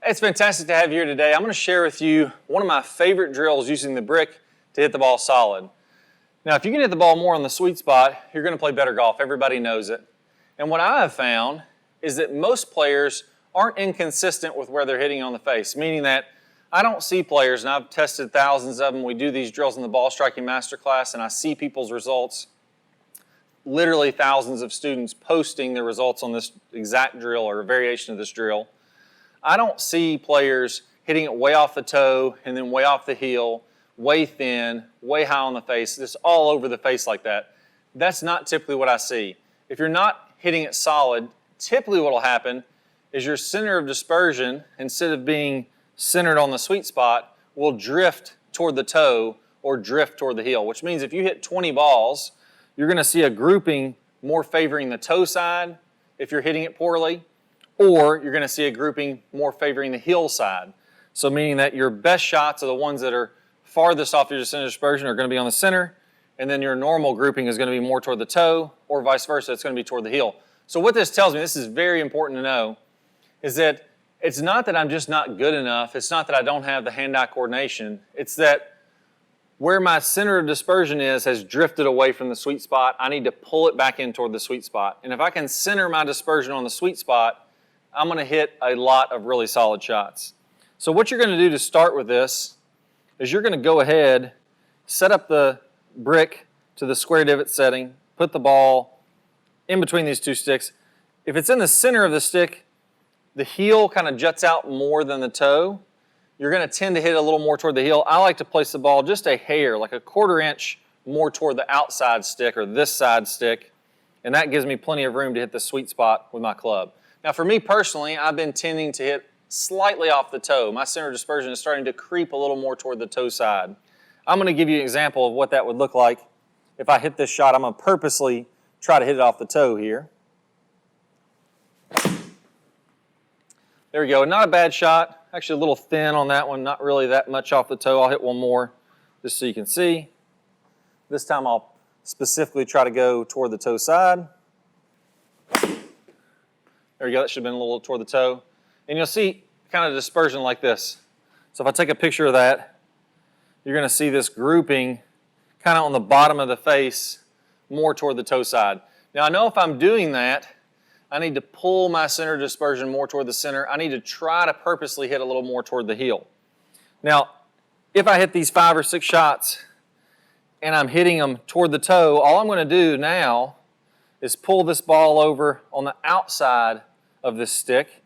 It's fantastic to have you here today. I'm going to share with you one of my favorite drills using the brick to hit the ball solid. Now, if you can hit the ball more on the sweet spot, you're going to play better golf. Everybody knows it. And what I have found is that most players aren't inconsistent with where they're hitting on the face, meaning that I don't see players, and I've tested thousands of them. We do these drills in the ball striking masterclass, and I see people's results, literally thousands of students posting their results on this exact drill or a variation of this drill. I don't see players hitting it way off the toe and then way off the heel, way thin, way high on the face, just all over the face like that. That's not typically what I see. If you're not hitting it solid, typically what will happen is your center of dispersion, instead of being centered on the sweet spot, will drift toward the toe or drift toward the heel, which means if you hit 20 balls, you're going to see a grouping more favoring the toe side if you're hitting it poorly, or you're going to see a grouping more favoring the heel side. So meaning that your best shots are the ones that are farthest off your center of dispersion are going to be on the center, and then your normal grouping is going to be more toward the toe, or vice versa, it's going to be toward the heel. So what this tells me, this is very important to know, is that it's not that I'm just not good enough, it's not that I don't have the hand-eye coordination, it's that where my center of dispersion has drifted away from the sweet spot. I need to pull it back in toward the sweet spot. And if I can center my dispersion on the sweet spot, I'm going to hit a lot of really solid shots. So what you're going to do to start with this is you're going to go ahead, set up the brick to the square divot setting, put the ball in between these two sticks. If it's in the center of the stick, the heel kind of juts out more than the toe. You're going to tend to hit a little more toward the heel. I like to place the ball just a hair, like a quarter inch more toward the outside stick or this side stick, and that gives me plenty of room to hit the sweet spot with my club. Now for me personally, I've been tending to hit slightly off the toe. My center of dispersion is starting to creep a little more toward the toe side. I'm going to give you an example of what that would look like if I hit this shot. I'm going to purposely try to hit it off the toe here. There we go. Not a bad shot. Actually a little thin on that one. Not really that much off the toe. I'll hit one more just so you can see. This time I'll specifically try to go toward the toe side. There we go. That should have been a little toward the toe. And you'll see kind of dispersion like this. So if I take a picture of that, you're going to see this grouping kind of on the bottom of the face more toward the toe side. Now I know if I'm doing that, I need to pull my center dispersion more toward the center. I need to try to purposely hit a little more toward the heel. Now, if I hit these 5 or 6 shots and I'm hitting them toward the toe, all I'm going to do now is pull this ball over on the outside of this stick,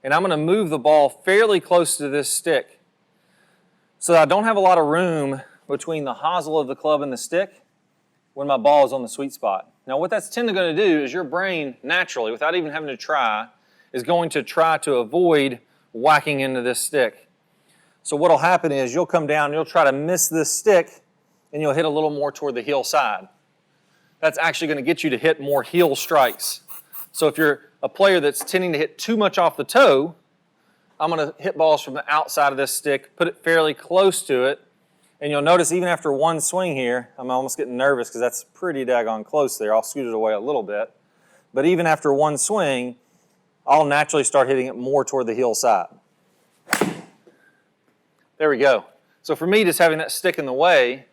and I'm going to move the ball fairly close to this stick so that I don't have a lot of room between the hosel of the club and the stick when my ball is on the sweet spot. Now what that's going to do is your brain naturally, without even having to try, is going to try to avoid whacking into this stick. So what will happen is you'll come down, you'll try to miss this stick, and you'll hit a little more toward the heel side. That's actually going to get you to hit more heel strikes. So if you're a player that's tending to hit too much off the toe, I'm going to hit balls from the outside of this stick, put it fairly close to it, and you'll notice even after one swing here, I'm almost getting nervous because that's pretty daggone close there. I'll scoot it away a little bit. But even after one swing, I'll naturally start hitting it more toward the heel side. There we go. So for me, just having that stick in the way,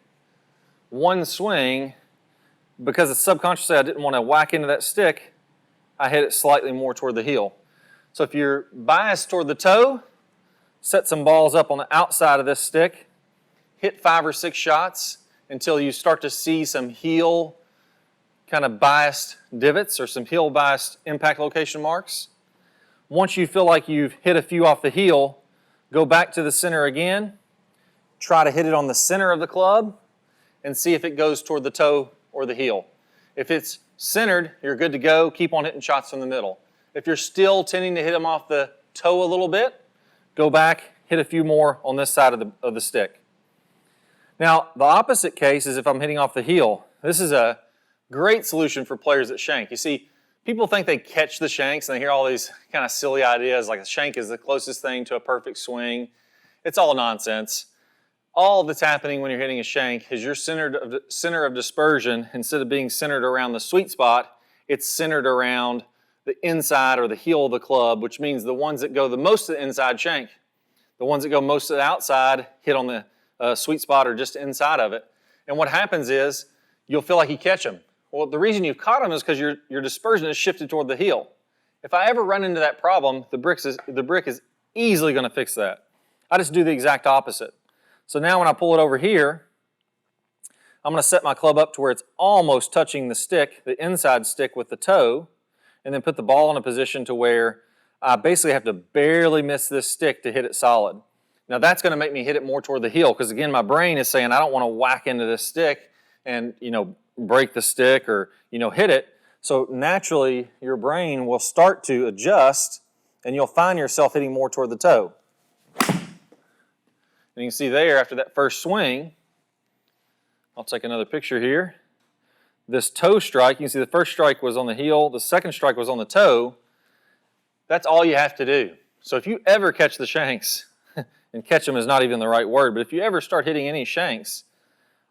one swing, because subconsciously I didn't want to whack into that stick, I hit it slightly more toward the heel. So if you're biased toward the toe, set some balls up on the outside of this stick, hit 5 or 6 shots until you start to see some heel kind of biased divots or some heel biased impact location marks. Once you feel like you've hit a few off the heel, go back to the center again, try to hit it on the center of the club, and see if it goes toward the toe or the heel. If it's centered, you're good to go. Keep on hitting shots from the middle. If you're still tending to hit them off the toe a little bit, go back, hit a few more on this side of the stick. Now, the opposite case is if I'm hitting off the heel. This is a great solution for players that shank. You see, people think they catch the shanks and they hear all these kind of silly ideas like a shank is the closest thing to a perfect swing. It's all nonsense. All that's happening when you're hitting a shank is your center of dispersion, instead of being centered around the sweet spot, it's centered around the inside or the heel of the club, which means the ones that go the most to the inside shank. The ones that go most to the outside hit on the sweet spot or just inside of it. And what happens is you'll feel like you catch them. Well, the reason you've caught them is because your dispersion is shifted toward the heel. If I ever run into that problem, the brick is easily going to fix that. I just do the exact opposite. So now when I pull it over here, I'm going to set my club up to where it's almost touching the stick, the inside stick with the toe, and then put the ball in a position to where I basically have to barely miss this stick to hit it solid. Now that's going to make me hit it more toward the heel because again my brain is saying I don't want to whack into this stick and break the stick or hit it. So naturally your brain will start to adjust and you'll find yourself hitting more toward the toe. And you can see there after that first swing, I'll take another picture here. This toe strike, you can see the first strike was on the heel, the second strike was on the toe. That's all you have to do. So if you ever catch the shanks, and catch them is not even the right word, but if you ever start hitting any shanks,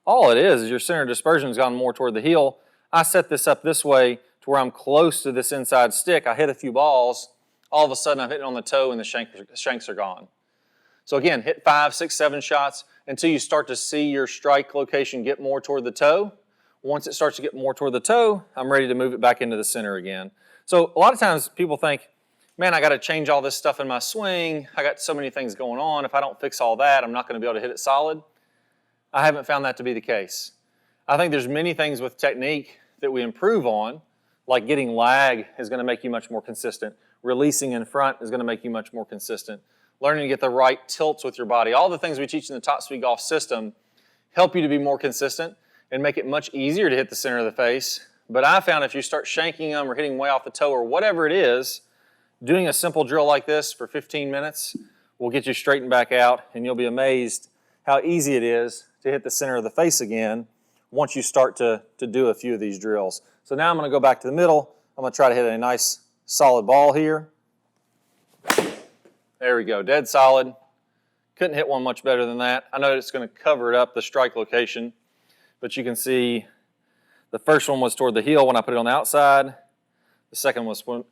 all it is your center of dispersion has gone more toward the heel. I set this up this way to where I'm close to this inside stick. I hit a few balls, all of a sudden I'm hitting on the toe and the shanks are gone. So again, hit 5, 6, 7 shots until you start to see your strike location get more toward the toe. Once it starts to get more toward the toe, I'm ready to move it back into the center again. So a lot of times people think, man, I got to change all this stuff in my swing. I got so many things going on. If I don't fix all that, I'm not going to be able to hit it solid. I haven't found that to be the case. I think there's many things with technique that we improve on, like getting lag is going to make you much more consistent. Releasing in front is going to make you much more consistent. Learning to get the right tilts with your body. All the things we teach in the Top Speed Golf system help you to be more consistent and make it much easier to hit the center of the face. But I found if you start shanking them or hitting way off the toe or whatever it is, doing a simple drill like this for 15 minutes will get you straightened back out and you'll be amazed how easy it is to hit the center of the face again once you start to do a few of these drills. So now I'm going to go back to the middle. I'm going to try to hit a nice solid ball here. There we go, dead solid. Couldn't hit one much better than that. I know it's going to cover it up, the strike location, but you can see the first one was toward the heel when I put it on the outside. The second was from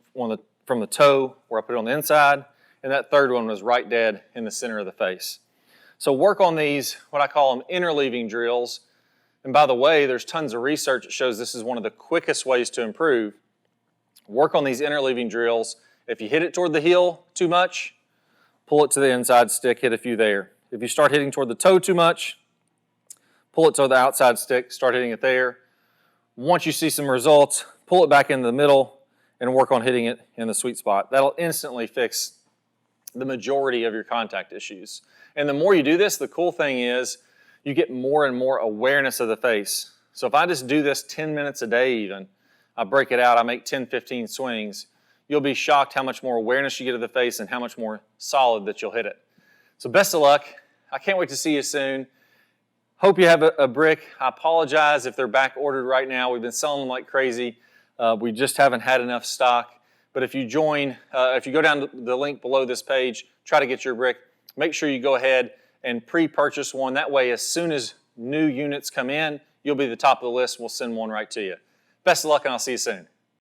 the toe where I put it on the inside, and that third one was right dead in the center of the face. So work on these, what I call them interleaving drills. And by the way, there's tons of research that shows this is one of the quickest ways to improve. Work on these interleaving drills. If you hit it toward the heel too much, pull it to the inside stick, hit a few there. If you start hitting toward the toe too much, pull it to the outside stick, start hitting it there. Once you see some results, pull it back into the middle and work on hitting it in the sweet spot. That'll instantly fix the majority of your contact issues. And the more you do this, the cool thing is you get more and more awareness of the face. So if I just do this 10 minutes a day even, I break it out, I make 10, 15 swings, you'll be shocked how much more awareness you get of the face and how much more solid that you'll hit it. So best of luck. I can't wait to see you soon. Hope you have a brick. I apologize if they're back ordered right now. We've been selling them like crazy. We just haven't had enough stock. But if you join, if you go down to the link below this page, try to get your brick, make sure you go ahead and pre-purchase one. That way, as soon as new units come in, you'll be the top of the list. We'll send one right to you. Best of luck, and I'll see you soon.